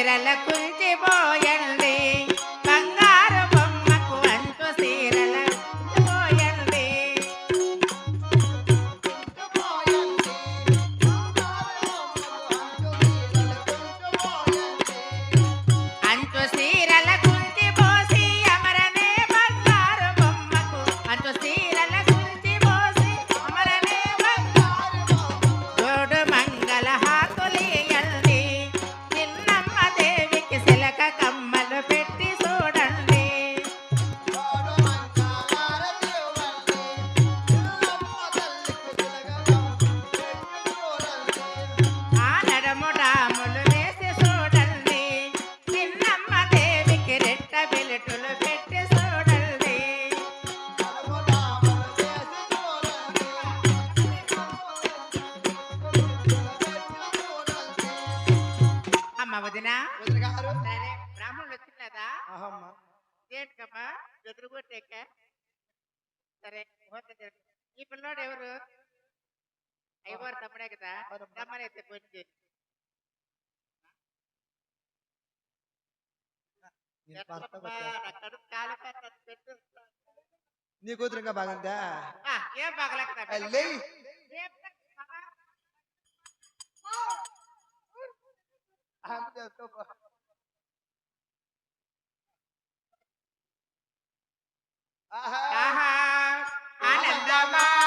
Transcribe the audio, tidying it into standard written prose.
సీరల కుంచిపోయండి బంగారు బొమ్మకు అంచు సీరల కుంచిపోయండి అంచు సీరల కుంచిపోసి అమరనే బంగారు బొమ్మకు అంచు సీరల కుంచిపోసి అమరనే జోడు మంగళ హాతులియండి చిన్నమ్మ దేవికి సిలక కమ్మలు పెట్టి చూడండి ఆ నడము డాములు వేసి చూడండి చిన్నమ్మ దేవికి రెట్ట బిలుటులు పెట్టి చూడండి అమ్మ వదిన సరే బ్రాహ్మణులు వచ్చిందా చేటుకమ్మా ఎదురుగొట్టేక సరే ఈ పిల్లోడు ఎవరు అయ్యవారు తమ్ముడే కదా తమ్మనైతే ఫోన్ చేసి నీ కూతురు ఇంకా బాగుందా ఏం బాగలేక ఆనందమా